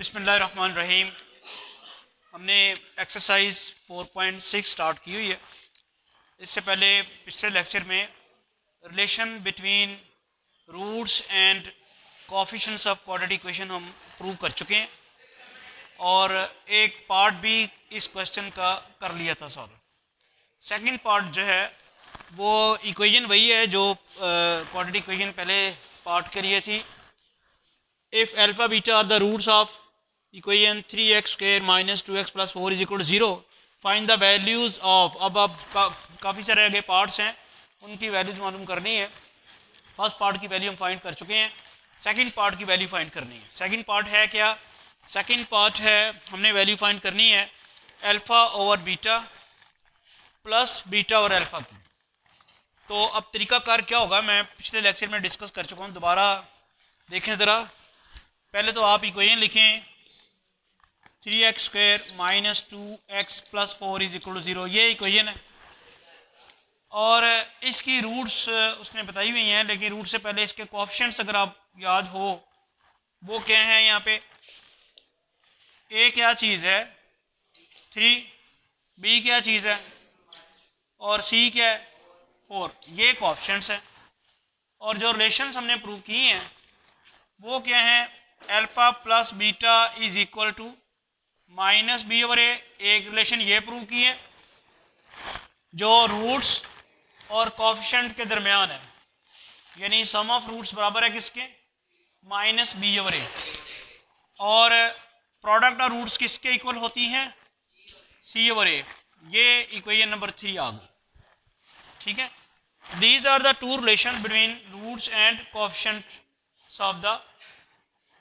बिस्मिल्लाहिर्रहमानिर्रहीम। हमने exercise 4.6 start की हुई है। इससे पहले पिछले लेक्चर में relation between roots and coefficients of quadratic equation हम प्रूव कर चुके हैं और एक पार्ट भी इस क्वेश्चन का कर लिया था सॉल्व। सेकंड पार्ट जो है वो इक्वेशन वही है जो क्वाड्रेटिक इक्वेशन पहले पार्ट के लिए थी। If alpha beta are the roots of equation 3x square minus 2x plus 4 is equal to 0, find the values of। अब काफ़ी सारे आगे पार्ट्स हैं, उनकी वैल्यूज मालूम करनी है। फर्स्ट पार्ट की वैल्यू हम फाइंड कर चुके हैं, सेकंड पार्ट की वैल्यू फाइंड करनी है। सेकंड पार्ट है क्या? सेकंड पार्ट है हमने वैल्यू फाइंड करनी है alpha over beta plus beta और अल्फ़ा की। तो अब तरीकाकार क्या होगा मैं पिछले लेक्चर में डिस्कस कर चुका हूँ, दोबारा देखें ज़रा। पहले तो आप इक्वेशन लिखें 3x square minus 2x plus 4 is equal to 0, ये इक्वेशन है। और इसकी रूट्स उसने बताई हुई हैं, लेकिन रूट से पहले इसके कोएफिशिएंट्स अगर आप याद हो वो क्या हैं। यहाँ पे a क्या चीज़ है 3, b क्या चीज़ है और c क्या है 4, ये कोएफिशिएंट्स हैं। और जो रिलेशंस हमने प्रूव किए हैं वो क्या हैं? Alpha plus beta is equal to minus B over A. एक रिलेशन ये प्रूव की है जो रूट्स और कोएफिशिएंट के दरमियान है, यानी सम ऑफ रूट्स बराबर है किसके? Minus B over A. और प्रोडक्ट ऑफ रूट्स किसके इक्वल होती हैं? C over A. ये इक्वेशन नंबर 3 आ गई, ठीक है। These are the two relation between roots and coefficients of the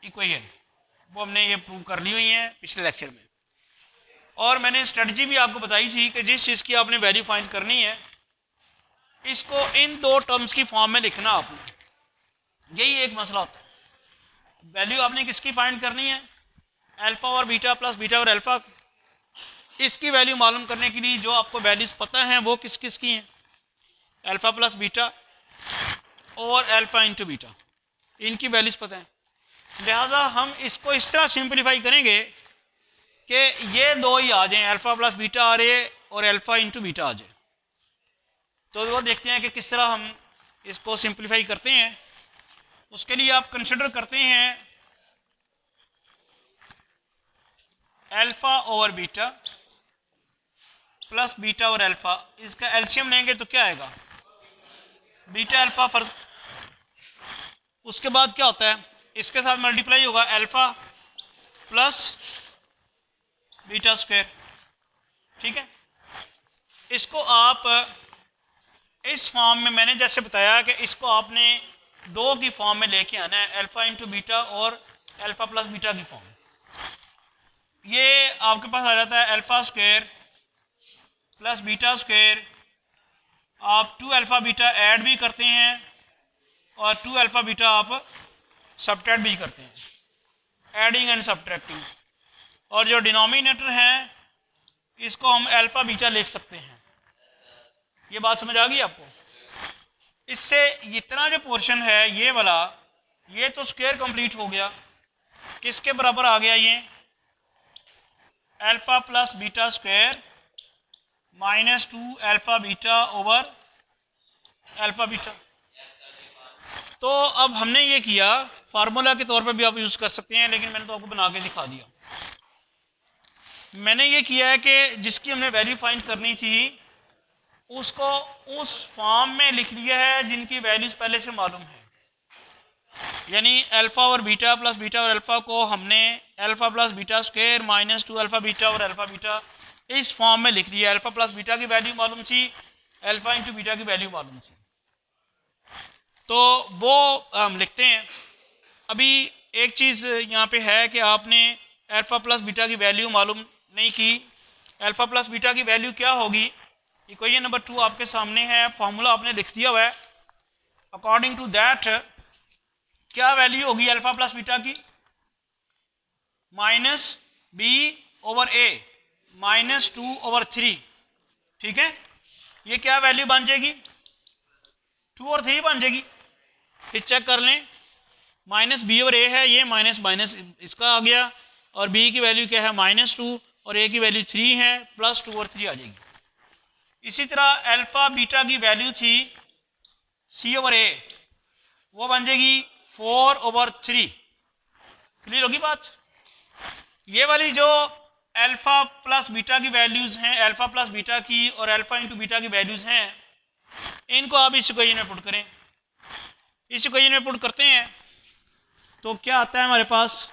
equation. वो हमने ये प्रूव कर ली हुई हैं पिछले लेक्चर में। और मैंने स्ट्रेटजी भी आपको बताई थी कि जिस चीज़ की आपने वैल्यू फाइंड करनी है इसको इन दो टर्म्स की फॉर्म में लिखना आपने, यही एक मसला होता है। वैल्यू आपने किसकी फाइंड करनी है? अल्फ़ा और बीटा प्लस बीटा और अल्फ़ा। इसकी वैल्यू मालूम करने के लिए जो आपको वैल्यूज़ पता हैं वो किस किस की हैं? अल्फ़ा प्लस बीटा और अल्फ़ा इंटू बीटा, इनकी वैल्यूज़ पता है। लिहाजा हम इसको इस तरह सिंपलीफाई करेंगे कि ये दो ही आ जाएं, अल्फ़ा प्लस बीटा आ रहे और अल्फ़ा इंटू बीटा आ जाए। तो वो देखते हैं कि किस तरह हम इसको सिंपलीफाई करते हैं। उसके लिए आप कंसिडर करते हैं alpha over beta plus beta और अल्फ़ा, इसका एलसीएम लेंगे तो क्या आएगा? बीटा अल्फ़ा फर्ज। उसके बाद क्या होता है? इसके साथ मल्टीप्लाई होगा अल्फ़ा प्लस बीटा स्क्वायर, ठीक है। इसको आप इस फॉर्म में, मैंने जैसे बताया कि इसको आपने दो की फॉर्म में लेके आना है, अल्फ़ा इंटू बीटा और अल्फ़ा प्लस बीटा की फॉर्म। ये आपके पास आ जाता है alpha square plus beta square. आप 2 अल्फ़ा बीटा ऐड भी करते हैं और 2 अल्फ़ा बीटा आप सबट्रैक्ट भी करते हैं, एडिंग एंड सबट्रैक्टिंग। और जो डिनोमिनेटर है इसको हम अल्फ़ा बीटा लिख सकते हैं। ये बात समझ आ गई आपको? इससे इतना जो पोर्शन है ये वाला, ये तो स्क्वायर कंप्लीट हो गया। किसके बराबर आ गया? ये alpha plus beta square minus 2 alpha beta over alpha beta. तो अब हमने ये किया, फार्मूला के तौर पे भी आप यूज़ कर सकते हैं, लेकिन मैंने तो आपको बना के दिखा दिया। मैंने ये किया है कि जिसकी हमने वैल्यू फाइंड करनी थी उसको उस फॉर्म में लिख लिया है जिनकी वैल्यूज़ पहले से मालूम है। यानी अल्फ़ा और बीटा प्लस बीटा और अल्फ़ा को हमने alpha plus beta square minus 2 alpha beta और अल्फ़ा बीटा इस फॉर्म में लिख लिया। अल्फ़ा प्लस बीटा की वैल्यू मालूम थी, अल्फ़ा इंटू बीटा की वैल्यू मालूम थी, तो वो हम लिखते हैं। अभी एक चीज़ यहाँ पे है कि आपने अल्फ़ा प्लस बीटा की वैल्यू मालूम नहीं की। अल्फ़ा प्लस बीटा की वैल्यू क्या होगी? इक्वेशन नंबर 2 आपके सामने है, फार्मूला आपने लिख दिया हुआ है। अकॉर्डिंग टू दैट क्या वैल्यू होगी अल्फ़ा प्लस बीटा की? माइनस बी ओवर ए माइनस 2 ओवर 3, ठीक है। ये क्या वैल्यू बन जाएगी? 2 और 3 बन जाएगी। फिर चेक कर लें, माइनस बी ओवर ए है, ये माइनस माइनस इसका आ गया और बी की वैल्यू क्या है -2 और ए की वैल्यू 3 है, +2 और 3 आ जाएगी। इसी तरह अल्फ़ा बीटा की वैल्यू थी C/A, वो बन जाएगी 4/3। क्लियर होगी बात? ये वाली जो अल्फ़ा प्लस बीटा की वैल्यूज़ हैं, अल्फ़ा प्लस बीटा की और अल्फ़ा इंटू बीटा की वैल्यूज़ हैं, इनको आप इस इक्वेशन में पुट करें। इस इक्वेशन में पुट करते हैं तो क्या आता है हमारे पास,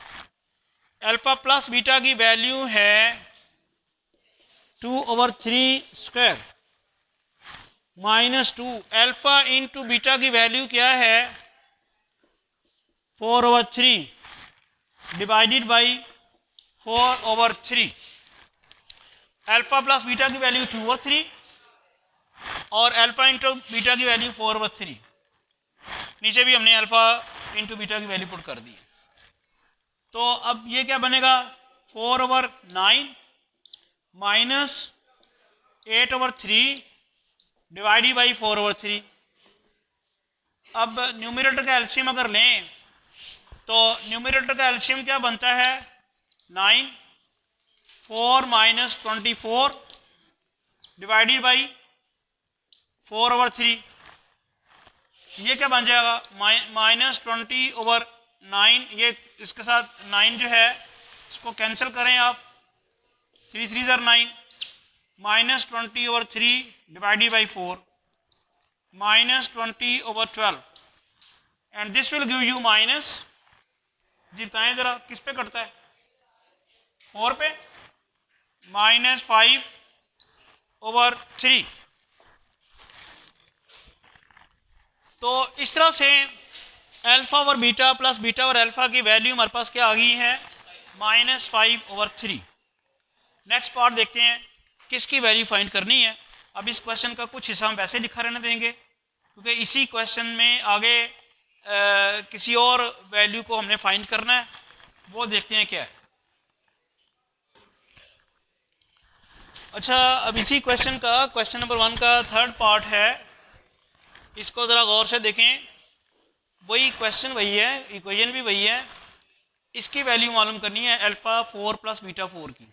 अल्फ़ा प्लस बीटा की वैल्यू है 2/3 स्क्वायर -2, अल्फ़ा इंटू बीटा की वैल्यू क्या है 4/3 divided by 4/3। Alpha plus beta की वैल्यू 2/3 और अल्फ़ा इंटू बीटा की वैल्यू 4/3। नीचे भी हमने अल्फ़ा इंटू बीटा की वैल्यू पुट कर दी। तो अब ये क्या बनेगा, 4/9 माइनस 8/3 डिवाइडेड बाई 4/3। अब न्यूमरेटर का एलसीएम अगर लें तो न्यूमरेटर का एलसीएम क्या बनता है, 9, 4 - 24 डिवाइडेड बाई 4/3। ये क्या बन जाएगा, -20/9। ये इसके साथ 9 जो है इसको कैंसिल करें आप, 3 3 ज़र 9, -20/3 divided by 4 -20/12 and this will give you minus, जी बताएं ज़रा किस पे कटता है, 4 पे, -5/3। तो इस तरह से अल्फ़ा और बीटा प्लस बीटा और अल्फ़ा की वैल्यू हमारे पास क्या आ गई है, -5/3। नेक्स्ट पार्ट देखते हैं किसकी वैल्यू फाइंड करनी है। अब इस क्वेश्चन का कुछ हिस्सा हम वैसे लिखा रहने देंगे क्योंकि इसी क्वेश्चन में आगे किसी और वैल्यू को हमने फाइंड करना है, वो देखते हैं क्या है। अच्छा, अब इसी क्वेश्चन का क्वेश्चन नंबर 1 का थर्ड पार्ट है, इसको ज़रा गौर से देखें। वही क्वेश्चन वही है, इक्वेशन भी वही है, इसकी वैल्यू मालूम करनी है अल्फ़ा 4 प्लस बीटा 4 की।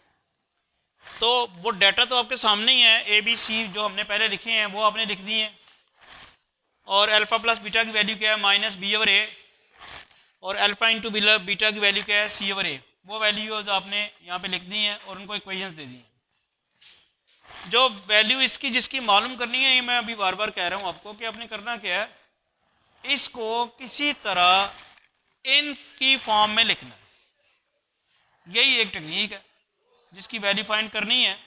तो वो डाटा तो आपके सामने ही है, ए बी सी जो हमने पहले लिखे हैं वो आपने लिख दिए हैं। और अल्फ़ा प्लस बीटा की वैल्यू क्या है, -B/A, और अल्फ़ा इंटू बीटा की वैल्यू क्या है, C/A। वो वैल्यूज आपने यहाँ पे लिख दी हैं और उनको इक्वेशंस दे दी हैं। जो वैल्यू इसकी जिसकी मालूम करनी है, ये मैं अभी बार बार कह रहा हूँ आपको कि आपने करना क्या है, इसको किसी तरह इन की फॉर्म में लिखना है। यही एक टेक्निक है, जिसकी वैल्यू फाइंड करनी है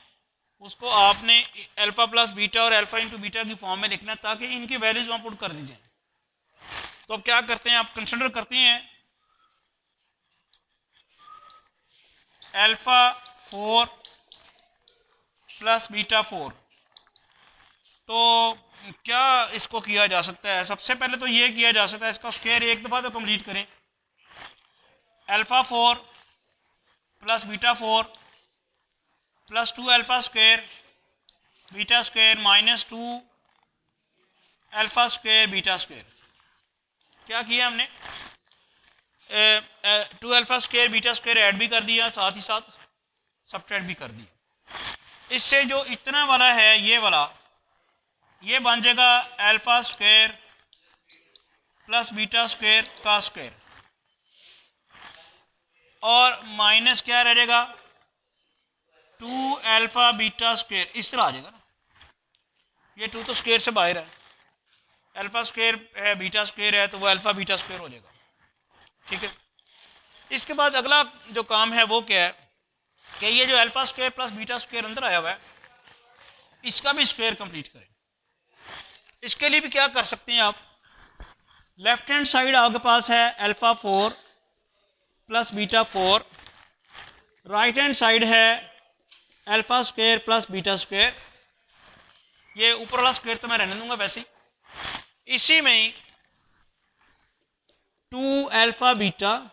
उसको आपने अल्फ़ा प्लस बीटा और अल्फ़ा इंटू बीटा की फॉर्म में लिखना है ताकि इनकी वैल्यूज वहाँ पुट कर दी जाए। तो अब क्या करते हैं, आप कंसिडर करते हैं अल्फ़ा 4 प्लस बीटा 4। तो क्या इसको किया जा सकता है, सबसे पहले तो ये किया जा सकता है, इसका स्क्वायर एक दफ़ा तो कंप्लीट करें। Alpha 4 plus beta 4 plus 2 alpha square beta square -2 alpha square beta square. क्या किया हमने, 2 alpha square beta square add भी कर दिया, साथ ही साथ सब्ट्रैक्ट भी कर दिया। इससे जो इतना वाला है ये वाला, ये बन जाएगा alpha square plus beta square का स्क्वायर, और माइनस क्या रह जाएगा 2 अल्फ़ा बीटा स्क्वायर, इस तरह आ जाएगा ना। ये 2 तो स्क्वायर से बाहर है, अल्फ़ा स्क्वायर है बीटा स्क्वायर है, तो वो अल्फ़ा बीटा स्क्वायर हो जाएगा। ठीक है, इसके बाद अगला जो काम है वो क्या है कि ये जो alpha square plus beta square अंदर आया हुआ है, इसका भी स्क्वायर कंप्लीट करें। इसके लिए भी क्या कर सकते हैं आप, लेफ्ट हैंड साइड आपके पास है alpha 4 plus beta 4, right hand side है alpha square plus beta square. ये ऊपर वाला स्क्वायर तो मैं रहने दूंगा वैसे ही, इसी में ही 2 अल्फ़ा बीटा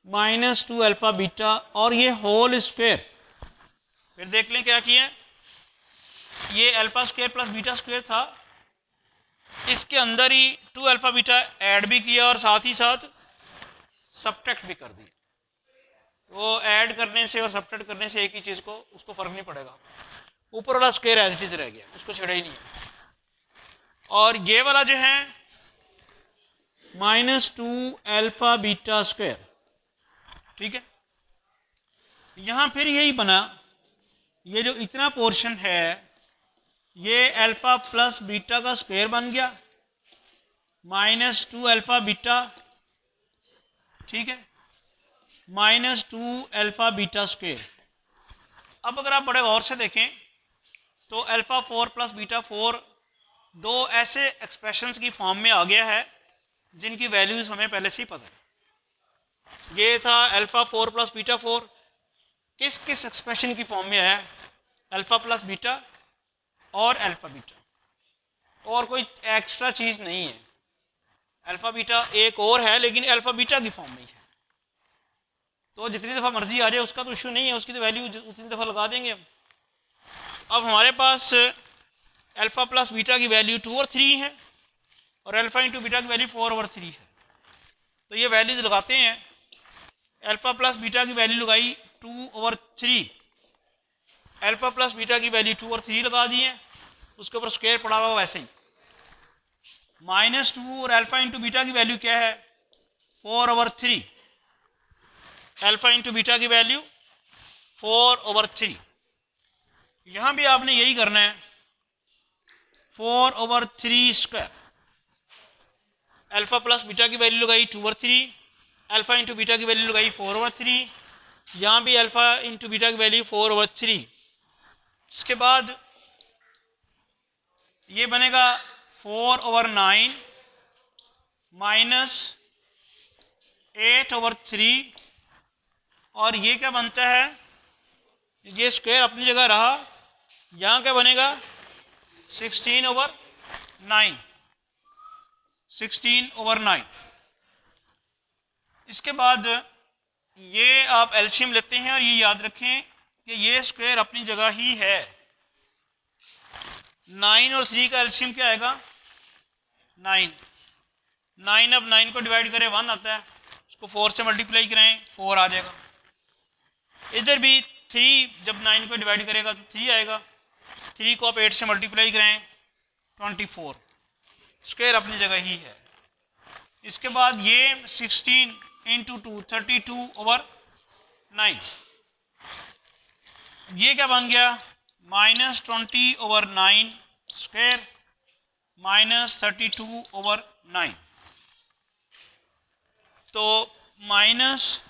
-2 अल्फ़ा बीटा और ये होल स्क्वायर। फिर देख लें क्या किया, ये alpha square plus beta square था, इसके अंदर ही 2 अल्फ़ा बीटा ऐड भी किया और साथ ही साथ सब्ट्रैक्ट भी कर दिया। तो ऐड करने से और सब्ट्रैक्ट करने से एक ही चीज़ को उसको फ़र्क नहीं पड़ेगा, ऊपर वाला स्क्वायर एज इट इज़ रह गया, उसको छेड़ा ही नहीं है। और ये वाला जो है -2 अल्फ़ा बीटा स्क्वायर, ठीक है। यहाँ फिर यही बना, ये जो इतना पोर्शन है ये अल्फ़ा प्लस बीटा का स्क्वायर बन गया, -2 अल्फ़ा बीटा, ठीक है, -2 अल्फ़ा बीटा स्क्वायर। अब अगर आप बड़े गौर से देखें तो अल्फ़ा 4 प्लस बीटा 4 दो ऐसे एक्सप्रेशंस की फॉर्म में आ गया है जिनकी वैल्यूज़ हमें पहले से ही पता है। ये था अल्फ़ा 4 प्लस बीटा 4, किस किस एक्सप्रेशन की फॉर्म में है, अल्फ़ा प्लस बीटा और अल्फ़ा बीटा, और कोई एक्स्ट्रा चीज़ नहीं है। अल्फ़ा बीटा एक और है लेकिन अल्फ़ा बीटा की फॉर्म में ही है, तो जितनी दफ़ा मर्जी आ जाए उसका तो इशू नहीं है, उसकी तो वैल्यू उतनी दफ़ा लगा देंगे हम। अब हमारे पास अल्फ़ा प्लस बीटा की वैल्यू 2 और 3 है और अल्फ़ा इंटू बीटा की वैल्यू 4 और 3 है, तो ये वैल्यूज लगाते हैं। अल्फ़ा प्लस बीटा की वैल्यू लगाई 2 और 3, अल्फ़ा प्लस बीटा की वैल्यू 2 और 3 लगा दी है, उसके ऊपर स्क्वायर पड़ा हुआ वैसे ही, -2 और अल्फ़ा इंटू बीटा की वैल्यू क्या है 4 ओवर 3, अल्फ़ा इंटू बीटा की वैल्यू 4 ओवर 3। यहाँ भी आपने यही करना है, 4 over 3 square, alpha plus beta की वैल्यू लगाई 2 ओवर 3, अल्फ़ा इंटू बीटा की वैल्यू लगाई 4 ओवर 3, यहाँ भी अल्फ़ा इंटू बीटा की वैल्यू 4 ओवर 3। इसके बाद ये बनेगा 4 ओवर 9 माइनस 8 ओवर 3, और ये क्या बनता है, ये स्क्वायर अपनी जगह रहा, यहाँ क्या बनेगा 16 ओवर 9, 16 ओवर 9। इसके बाद ये आप एलसीएम लेते हैं और ये याद रखें कि ये स्क्वायर अपनी जगह ही है। 9 और 3 का एलसीएम क्या आएगा 9, 9 अब 9 को डिवाइड करें 1 आता है, उसको 4 से मल्टीप्लाई करें 4 आ जाएगा। इधर भी 3 जब 9 को डिवाइड करेगा तो 3 आएगा, 3 को आप 8 से मल्टीप्लाई करें 24, स्क्वायर अपनी जगह ही है। इसके बाद ये 16 इंटू 2 32 ओवर 9, ये क्या बन गया -20 ओवर 9 स्क्वायर -32 ओवर 9, तो -20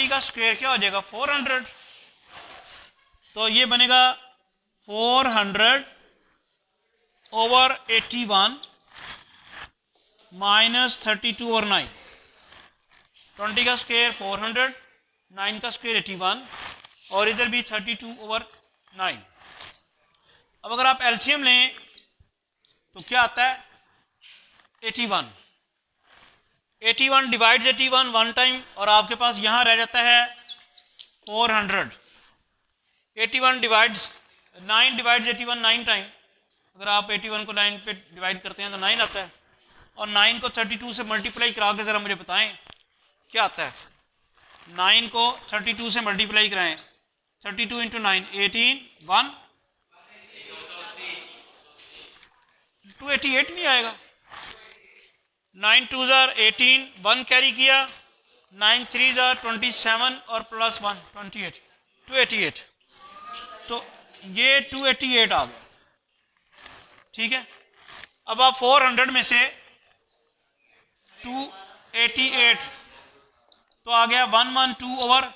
का स्क्वायर क्या हो जाएगा 400, तो ये बनेगा 400 ओवर 81 -32 ओवर 9, 20 का स्क्वायर 400, 9 का स्क्वायर 81 और इधर भी 32 ओवर 9। अब अगर आप एलसीएम लें तो क्या आता है 81, 81 डिवाइड्स 81 वन टाइम और आपके पास यहाँ रह जाता है 400, 81 डिवाइड्स 9 डिवाइड्स 81 9 टाइम, अगर आप 81 को 9 पे डिवाइड करते हैं तो 9 आता है, और 9 को 32 से मल्टीप्लाई करा के ज़रा मुझे बताएं क्या आता है। 9 को 32 से मल्टीप्लाई कराएं, 32 इंटू 9 18 1 288 नहीं आएगा, 9 2 ज़ार 18 1 कैरी किया, 9 3 ज़ार 27 और प्लस 1 28 288, तो ये 288 आ गया, ठीक है। अब आप 400 में से 288 तो आ गया 112 ओवर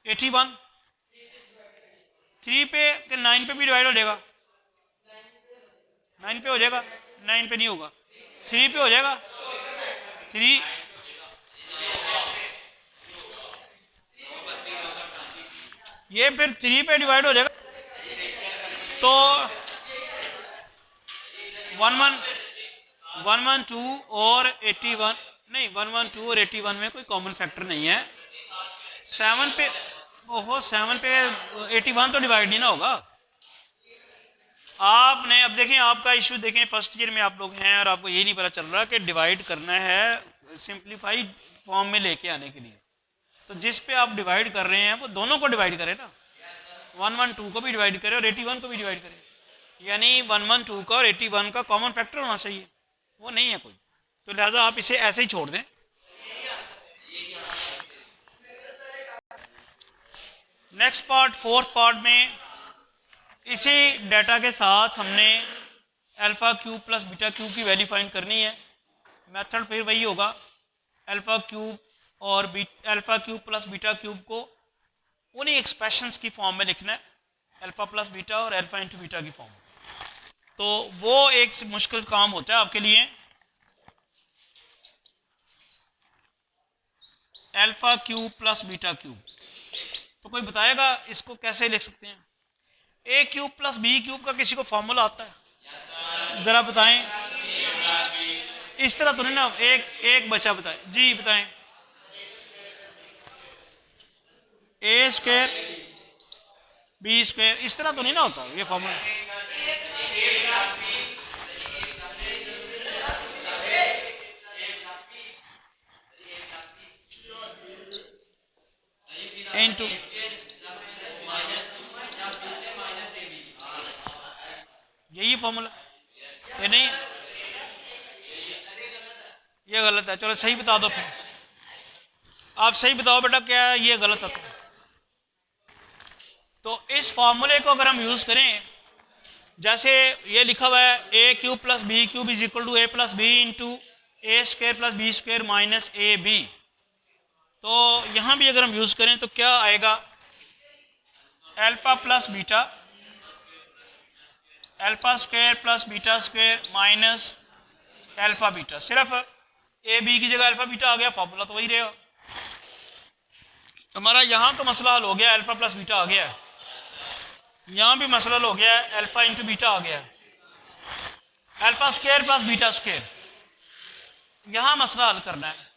81, 3 पे कि 9 पे भी डिवाइड हो जाएगा, 9 पे हो जाएगा, 9 पे नहीं होगा, 3 पे हो जाएगा, 3 ये फिर 3 पे डिवाइड हो जाएगा, तो 112 और 81 नहीं, 112 और 81 में कोई कॉमन फैक्टर नहीं है, 7 पे, ओहो 7 पे 81 तो डिवाइड नहीं ना होगा। आपने अब देखें, आपका इशू देखें फर्स्ट ईयर में आप लोग हैं और आपको ये नहीं पता चल रहा कि डिवाइड करना है सिंप्लीफाइड फॉर्म में लेके आने के लिए। तो जिस पे आप डिवाइड कर रहे हैं वो दोनों को डिवाइड करें ना, 112 को भी डिवाइड करें और 81 को भी डिवाइड करें, यानी 112 का और 81 का कॉमन फैक्टर होना चाहिए, वो नहीं है कोई, तो लिहाजा आप इसे ऐसे ही छोड़ दें। नेक्स्ट पार्ट, फोर्थ पार्ट में इसी डाटा के साथ हमने alpha cube plus beta cube की वैल्यू फाइंड करनी है। मेथड फिर वही होगा, अल्फ़ा क्यूब और alpha cube plus beta cube को उन्हीं एक्सप्रेशंस की फॉर्म में लिखना है, अल्फ़ा प्लस बीटा और अल्फ़ा इंटू बीटा की फॉर्म में। तो वो एक मुश्किल काम होता है आपके लिए। Alpha cube plus beta cube, तो कोई बताएगा इसको कैसे लिख सकते हैं? ए क्यूब प्लस बी क्यूब का किसी को फॉर्मूला आता है? ज़रा बताएं। इस तरह तो नहीं ना, एक बचा, बताएं जी, बताएं। ए स्क्वायर बी स्क्वायर, इस तरह तो नहीं ना होता ये फॉर्मूला? इंटू, यही फॉर्मूला? ये नहीं, ये गलत है। चलो सही बता दो फिर, आप सही बताओ बेटा, क्या ये गलत है? तो इस फॉर्मूले को अगर हम यूज़ करें, जैसे ये लिखा हुआ है A cube plus B cube is equal to A plus B into A square plus B square minus A B, तो यहाँ भी अगर हम यूज़ करें तो क्या आएगा? Alpha plus beta, alpha square plus beta square minus alpha beta, सिर्फ ए बी की जगह अल्फ़ा बीटा आ गया, फॉर्मूला तो वही रहेगा। हमारा यहाँ तो मसला हल हो गया, अल्फ़ा प्लस बीटा आ गया है, यहाँ भी मसला हल हो गया है, अल्फ़ा इंटू बीटा आ गया है, alpha square plus beta square, यहाँ मसला हल करना है।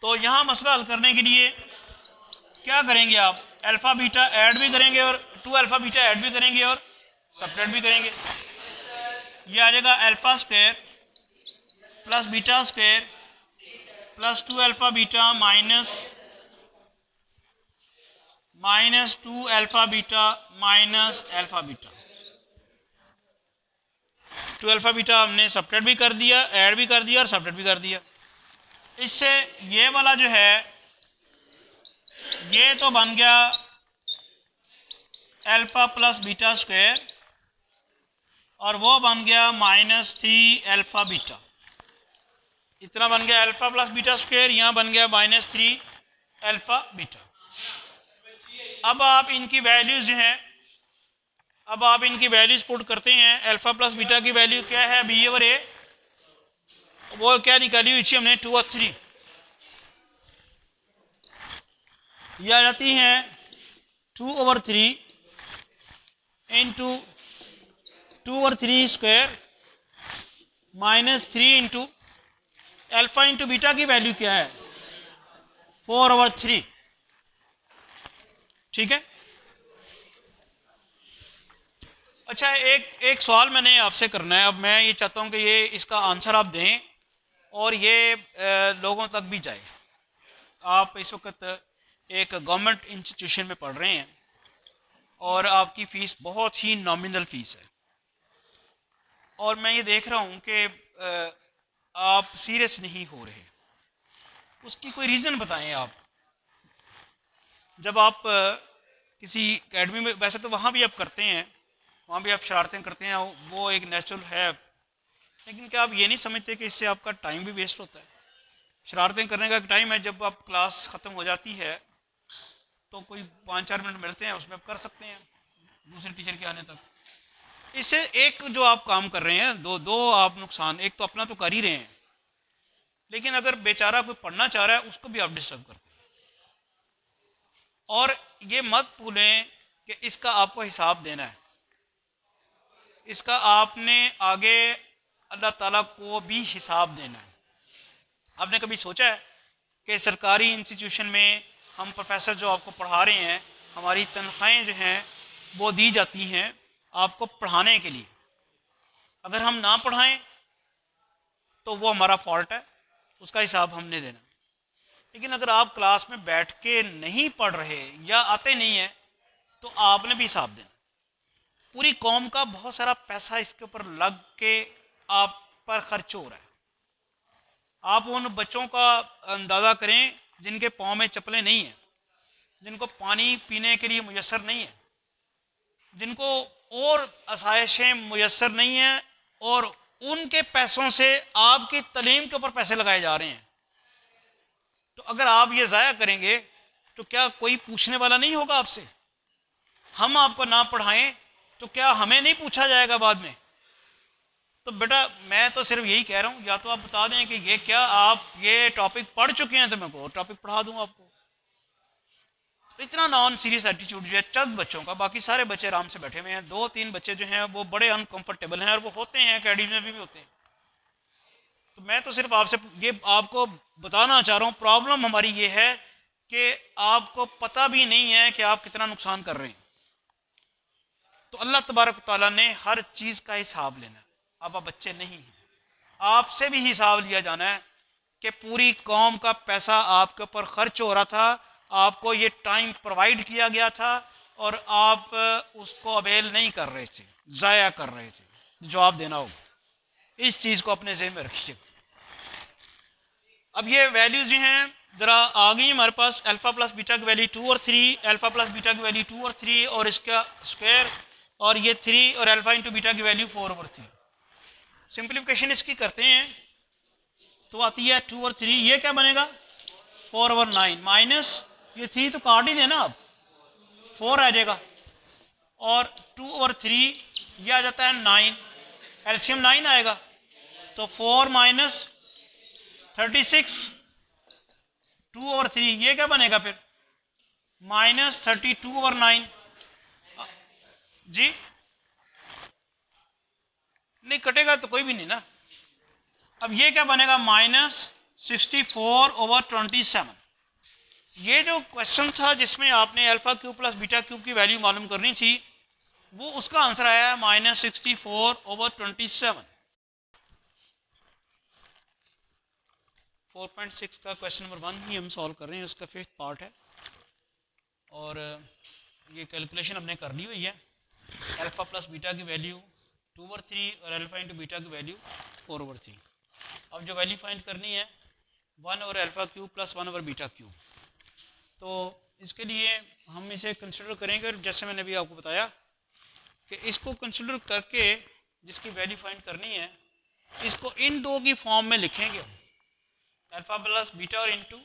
तो यहाँ मसला हल करने के लिए क्या करेंगे आप? अल्फ़ा बीटा ऐड भी करेंगे और 2 अल्फ़ा बीटा ऐड भी करेंगे और सब्ट्रैक्ट भी करेंगे। ये आ जाएगा alpha square plus beta square plus 2 alpha beta minus 2 alpha beta minus alpha beta. 2 alpha beta हमने सब्ट्रैक्ट भी कर दिया, ऐड भी कर दिया और सब्ट्रैक्ट भी कर दिया। इससे ये वाला जो है ये तो बन गया अल्फ़ा प्लस बीटा स्क्वायर और वो बन गया -3 अल्फ़ा बीटा, इतना बन गया अल्फ़ा प्लस बीटा स्क्वायर, यहाँ बन गया -3 अल्फ़ा बीटा। अब आप इनकी वैल्यूज़ जो हैं, अब आप इनकी वैल्यूज़ पुट करते हैं। अल्फ़ा प्लस बीटा की वैल्यू क्या है? बी ओवर ए, वो क्या निकाली हुई थी हमने? 2 और 3, ये आ जाती हैं 2 over 3 into 2 over 3 square -3 into alpha into beta की वैल्यू क्या है? 4 ओवर 3, ठीक है। अच्छा, एक सवाल मैंने आपसे करना है, अब मैं ये चाहता हूँ कि ये इसका आंसर आप दें और ये लोगों तक भी जाए। आप इस वक्त एक गवर्नमेंट इंस्टीट्यूशन में पढ़ रहे हैं और आपकी फ़ीस बहुत ही नॉमिनल फ़ीस है, और मैं ये देख रहा हूँ कि आप सीरियस नहीं हो रहे, उसकी कोई रीज़न बताएं आप। जब आप किसी एकेडमी में, वैसे तो वहाँ भी आप करते हैं, वहाँ भी आप शरारतें करते हैं, वो एक नेचुरल है, लेकिन क्या आप ये नहीं समझते कि इससे आपका टाइम भी वेस्ट होता है? शरारतें करने का टाइम है, जब आप क्लास ख़त्म हो जाती है तो कोई 5-4 मिनट मिलते हैं, उसमें आप कर सकते हैं दूसरे टीचर के आने तक। इससे एक जो आप काम कर रहे हैं, दो आप नुकसान, एक तो अपना तो कर ही रहे हैं, लेकिन अगर बेचारा कोई पढ़ना चाह रहा है उसको भी आप डिस्टर्ब करते हैं। और ये मत भूलें कि इसका आपको हिसाब देना है, इसका आपने आगे अल्लाह ताला को भी हिसाब देना है। आपने कभी सोचा है कि सरकारी इंस्टीट्यूशन में हम प्रोफेसर जो आपको पढ़ा रहे हैं, हमारी तनख्वाहें जो हैं वो दी जाती हैं आपको पढ़ाने के लिए, अगर हम ना पढ़ाएं तो वो हमारा फॉल्ट है, उसका हिसाब हमने देना। लेकिन अगर आप क्लास में बैठ के नहीं पढ़ रहे या आते नहीं हैं तो आपने भी हिसाब देना। पूरी कौम का बहुत सारा पैसा इसके ऊपर लग के आप पर खर्च हो रहा है। आप उन बच्चों का अंदाज़ा करें जिनके पाँव में चप्पलें नहीं हैं, जिनको पानी पीने के लिए मुयसर नहीं है, जिनको और आसाइशें मुयसर नहीं हैं, और उनके पैसों से आपकी तालीम के ऊपर पैसे लगाए जा रहे हैं। तो अगर आप ये ज़ाया करेंगे तो क्या कोई पूछने वाला नहीं होगा आपसे? हम आपको ना पढ़ाएं तो क्या हमें नहीं पूछा जाएगा बाद में? तो बेटा मैं तो सिर्फ यही कह रहा हूँ, या तो आप बता दें कि ये क्या आप ये टॉपिक पढ़ चुके हैं तो मैं और टॉपिक पढ़ा दूँ आपको। तो इतना नॉन सीरियस एटीट्यूड जो है चंद बच्चों का, बाकी सारे बच्चे आराम से बैठे हुए हैं। 2-3 बच्चे जो हैं वो बड़े अनकंफर्टेबल हैं, और वो होते हैं अकेडमी में भी होते हैं। तो मैं तो सिर्फ आपसे ये आपको बताना चाह रहा हूँ, प्रॉब्लम हमारी ये है कि आपको पता भी नहीं है कि आप कितना नुकसान कर रहे हैं। तो अल्लाह तबारक तआला ने हर चीज़ का हिसाब लेना है। अब आप बच्चे नहीं हैं, आपसे भी हिसाब लिया जाना है कि पूरी कौम का पैसा आपके ऊपर खर्च हो रहा था, आपको ये टाइम प्रोवाइड किया गया था और आप उसको अवेल नहीं कर रहे थे, ज़ाया कर रहे थे। जवाब देना होगा। इस चीज़ को अपने ज़हन में रखिए। अब ये वैल्यूज़ जो हैं ज़रा आ गई हमारे पास। अल्फ़ा प्लस बीटा की वैल्यू 2 और 3, अल्फ़ा प्लस बीटा की वैल्यू 2 और 3, और इसका स्क्वायर, और ये 3 और अल्फ़ा इंटू बीटा की वैल्यू 4 ओवर 3। सिंप्लीफिकेशन इसकी करते हैं तो आती है 2 और 3, ये क्या बनेगा 4 ओवर 9, माइनस ये 3 तो काट ही देना, अब 4 आ जाएगा, और 2 ओवर 3 ये आ जाता है 9, एलसीएम 9 आएगा, तो 4 माइनस 36, 2 ओवर 3 ये क्या बनेगा फिर माइनस 32 ओवर 9। जी नहीं कटेगा तो कोई भी नहीं ना। अब ये क्या बनेगा माइनस 64 ओवर 27। ये जो क्वेश्चन था जिसमें आपने alpha cube plus beta cube की वैल्यू मालूम करनी थी, वो उसका आंसर आया है माइनस 64 ओवर 27। 4.6 का क्वेश्चन नंबर 1 ही हम सॉल्व कर रहे हैं, उसका 5th पार्ट है, और ये कैलकुलेशन हमने कर ली हुई है। अल्फा प्लस बीटा की वैल्यू 2 ओवर 3 और अल्फा इंटू बीटा की वैल्यू 4 ओवर 3। अब जो वैल्यू फाइंड करनी है 1 over alpha cube plus 1 over beta cube, तो इसके लिए हम इसे कंसिडर करेंगे, जैसे मैंने अभी आपको बताया कि इसको कंसिडर करके जिसकी वैल्यू फाइंड करनी है इसको इन दो की फॉर्म में लिखेंगे, अल्फा प्लस बीटा और into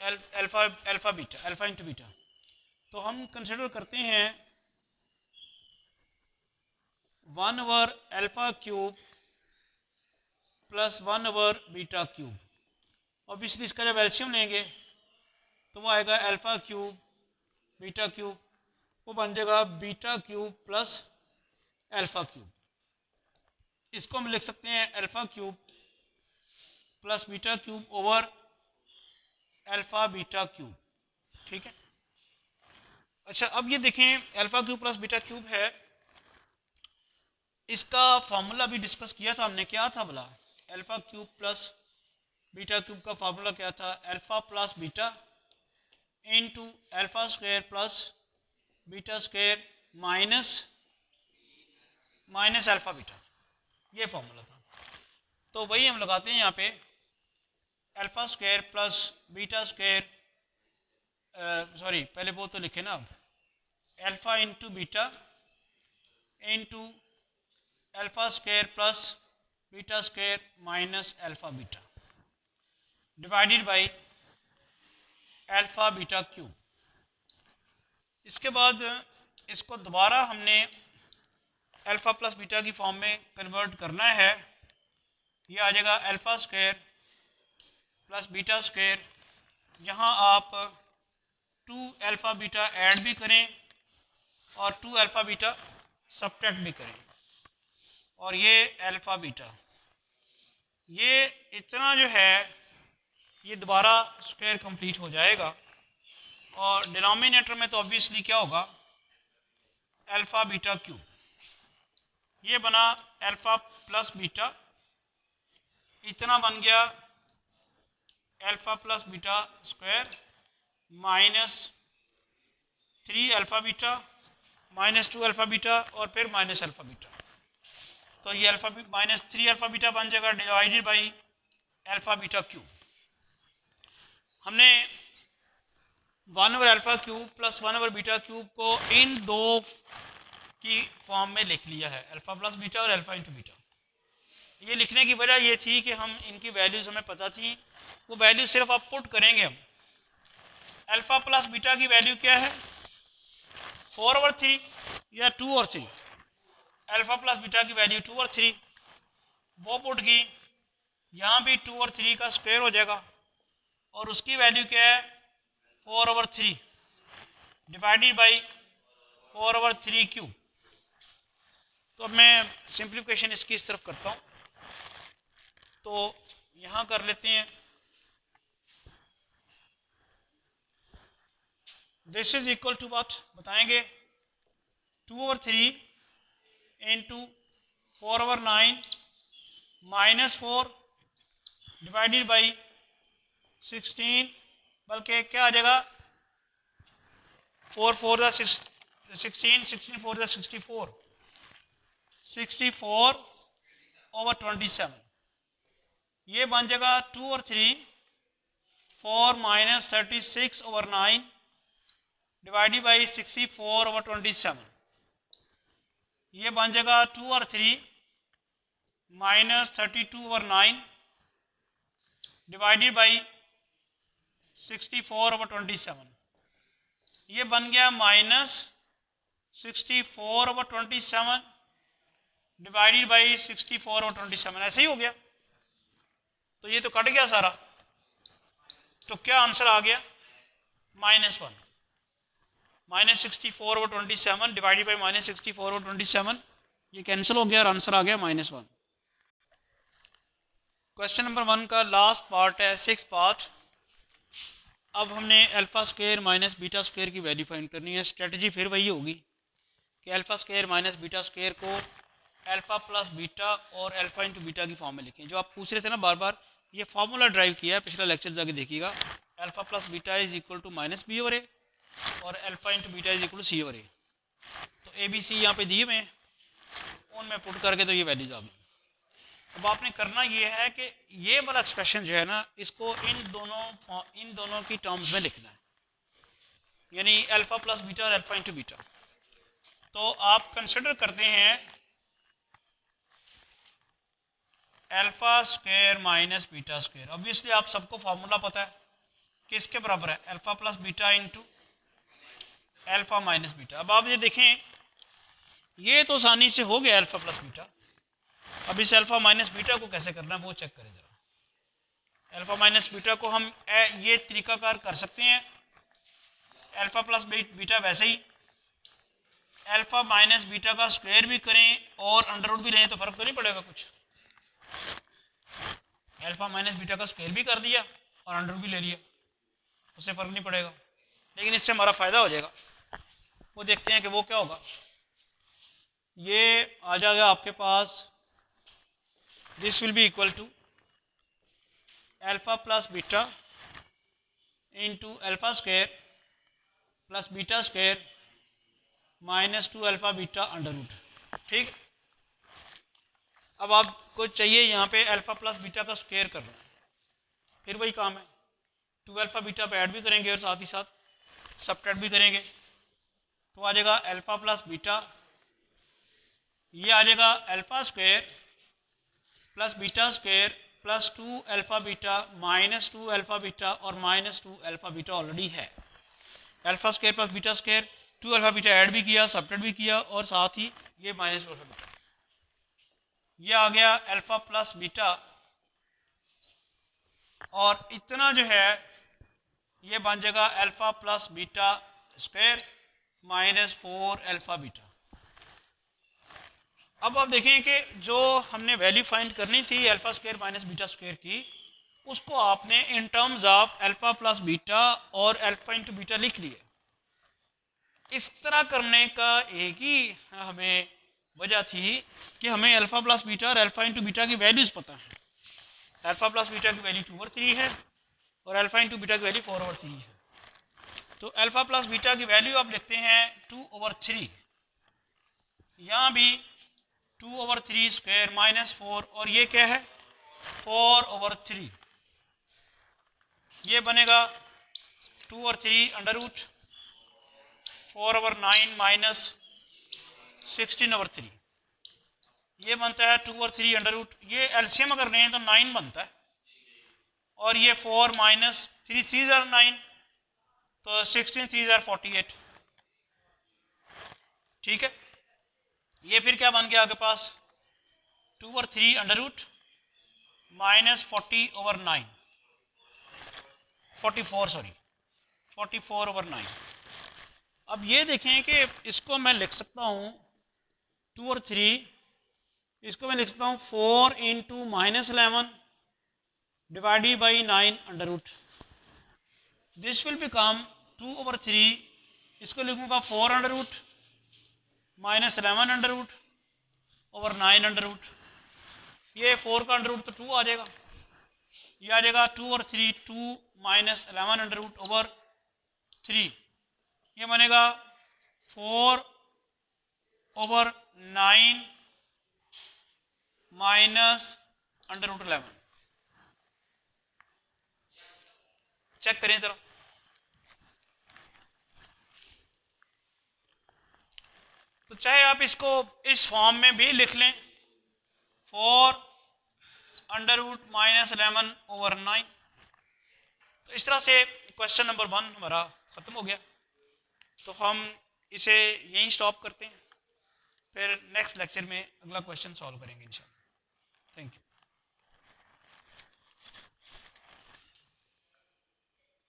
alpha beta, alpha into beta. तो हम कंसिडर करते हैं 1 over alpha cube plus 1 over beta cube. Obviously इसका जब एलसीएम लेंगे तो वो आएगा अल्फा क्यूब बीटा क्यूब, वो बन जाएगा beta cube plus alpha cube. इसको हम लिख सकते हैं alpha cube plus beta cube over alpha beta cube. ठीक है। अच्छा अब ये देखें alpha cube plus beta cube है, इसका फार्मूला भी डिस्कस किया था हमने, क्या था भला? Alpha cube plus beta cube का फार्मूला क्या था? Alpha plus beta into alpha square plus beta square minus alpha beta, ये फार्मूला था। तो वही हम लगाते हैं यहाँ पे, alpha square plus beta square, sorry पहले वो तो लिखे ना, अब alpha into beta into alpha square plus beta square minus alpha beta divided by alpha beta cube. इसके बाद इसको दोबारा हमने अल्फा प्लस बीटा की फॉर्म में कन्वर्ट करना है, ये आ जाएगा alpha square plus beta square, यहाँ आप 2 अल्फा बीटा ऐड भी करें और 2 अल्फा बीटा सब्ट्रैक्ट भी करें, और ये अल्फा बीटा, ये इतना जो है ये दोबारा स्क्वायर कंप्लीट हो जाएगा, और डिनोमिनेटर में तो ऑब्वियसली क्या होगा अल्फा बीटा क्यूब, ये बना अल्फा प्लस बीटा, इतना बन गया alpha plus beta square minus 3 alpha beta minus 2 alpha beta और फिर माइनस अल्फ़ा बीटा। तो ये अल्फ़ा माइनस 3 अल्फ़ा बीटा बन जाएगा divided by alpha beta cube. हमने 1 over alpha cube plus 1 over beta cube को इन दो की फॉर्म में लिख लिया है, अल्फ़ा प्लस बीटा और अल्फ़ा इंटू बीटा। ये लिखने की वजह ये थी कि हम इनकी वैल्यूज़ हमें पता थी, वो वैल्यू सिर्फ आप पुट करेंगे। हम अल्फ़ा प्लस बीटा की वैल्यू क्या है 4 ओवर 3 या 2 और 3। अल्फ़ा प्लस बीटा की वैल्यू 2 और 3 वो पुट की, यहाँ भी 2 और 3 का स्क्वायर हो जाएगा और उसकी वैल्यू क्या है 4 over 3 divided by 4 over 3 cube. तो अब मैं सिंप्लीफिकेशन इसकी इस तरफ करता हूँ, तो यहाँ कर लेते हैं। This is equal to what बताएंगे 2 over 3 into 4 over 9 minus 4 divided by 16, बल्कि क्या आ जाएगा 4 4 16 16 4 64 64 ओवर 27। ये बन जाएगा 2 और 3 4 minus 36 over 9 divided by 64 over 27। ये बन जाएगा 2 और 3 minus 32 over 9 divided by 64 over 27। ये बन गया minus 64 over 27 divided by 64 over 27। ऐसे ही हो गया, तो ये तो कट गया सारा। तो क्या आंसर आ गया -1 minus 64 over 27 divided by minus 64 over 27। ये कैंसिल हो गया और आंसर आ गया -1। क्वेश्चन नंबर 1 का लास्ट पार्ट है, 6th पार्ट। अब हमने alpha square minus beta square की वैल्यू फाइंड करनी है। स्ट्रेटजी फिर वही होगी कि alpha square minus beta square को अल्फ़ा प्लस बीटा और अल्फ़ा इंटू बीटा की फॉर्म में लिखें। जो आप पूछ रहे थे ना बार बार, ये फार्मूला ड्राइव किया है, पिछला लेक्चर जाके देखिएगा। Alpha plus beta is equal to minus B over A और alpha into beta is equal to C over A. तो ए बी सी यहाँ पे दिए हुए हैं, उनमें पुट करके तो ये वैल्यूज आ गई। अब आपने करना ये है कि ये वाला एक्सप्रेशन जो है ना, इसको इन दोनों की टर्म्स में लिखना है, यानी अल्फ़ा प्लस बीटा और अल्फ़ा इंटू बीटा। तो आप कंसिडर करते हैं alpha square minus beta square. Obviously आप सबको फार्मूला पता है, किसके बराबर है alpha plus beta into alpha minus beta. अब आप ये देखें, ये तो आसानी से हो गया अल्फ़ा प्लस बीटा। अब इस अल्फ़ा माइनस बीटा को कैसे करना है वो चेक करें ज़रा। अल्फ़ा माइनस बीटा को हम ये तरीकाकार कर सकते हैं, अल्फ़ा प्लस बीटा वैसे ही अल्फ़ा माइनस बीटा का स्क्वायर भी करें और अंडर रूट भी लें तो फ़र्क तो नहीं पड़ेगा कुछ। अल्फ़ा माइनस बीटा का स्क्वायर भी कर दिया और अंडर रूट भी ले लिया, उससे फ़र्क नहीं पड़ेगा, लेकिन इससे हमारा फ़ायदा हो जाएगा। वो देखते हैं कि वो क्या होगा। ये आ जाएगा आपके पास, this will be equal to alpha plus beta into alpha square plus beta square minus 2 alpha beta under root. ठीक, अब आपको चाहिए यहाँ पे अल्फ़ा प्लस बीटा का स्क्वायर करना, फिर वही काम है, 2 अल्फ़ा बीटा पे ऐड भी करेंगे और साथ ही साथ सबट्रैक्ट भी करेंगे। तो आ जाएगा अल्फ़ा प्लस बीटा, ये आ जाएगा alpha square plus beta square plus 2 alpha beta minus 2 alpha beta और माइनस 2 अल्फ़ा बीटा ऑलरेडी है। Alpha square plus beta square 2 alpha beta add भी किया, सबट्रैक्ट भी किया और साथ ही ये माइनस 2 अल्फ़ा बीटा। ये आ गया अल्फ़ा प्लस बीटा और इतना जो है ये बन जाएगा alpha plus beta square minus 4 alpha beta. अब आप देखें कि जो हमने वैल्यू फाइंड करनी थी alpha square minus beta square की, उसको आपने in terms of alpha plus beta और अल्फ़ा इंटू बीटा लिख लिया। इस तरह करने का एक ही हमें वजह थी कि हमें अल्फ़ा प्लस बीटा और अल्फ़ा इंटू बीटा की वैल्यूज़ पता है। अल्फ़ा प्लस बीटा की वैल्यू 2 ओवर 3 है और अल्फ़ा इंटू बीटा की वैल्यू 4/3 है। तो अल्फ़ा प्लस बीटा की वैल्यू आप लिखते हैं 2/3, यहाँ भी 2/3 स्क्वायर माइनस 4, और ये क्या है 4/3, ये बनेगा 2/3 अंडर रूट 4/9 माइनस 16/3, ये बनता है 2/3 अंडर रूट, ये एलसीएम अगर लें तो 9 बनता है, और ये 4 माइनस 3 3 ज़ार 9, तो 16 3 ज़ार 48, ठीक है। ये फिर क्या बन गया आपके पास 2/3 अंडर रूट माइनस 40/9, 44 सॉरी 44/9। अब ये देखें कि इसको मैं लिख सकता हूँ 2/3, इसको मैं लिख सकता हूँ 4 into minus 11 divided by 9 under root, this will become 2/3, इसको लिखूंगा 4 under root minus 11 under root over 9 under root, ये 4 का अंडर रूट तो 2 आ जाएगा, ये आ जाएगा 2/3 2 माइनस 11 अंडर रूट ओवर 3, ये बनेगा 4/9 माइनस अंडर रूट 11। चेक करें जरा, तो चाहे आप इसको इस फॉर्म में भी लिख लें 4 अंडर रूट माइनस 11/9। तो इस तरह से क्वेश्चन नंबर 1 हमारा ख़त्म हो गया। तो हम इसे यहीं स्टॉप करते हैं, फिर नेक्स्ट लेक्चर में अगला क्वेश्चन सॉल्व करेंगे इंशाल्लाह। Thank you.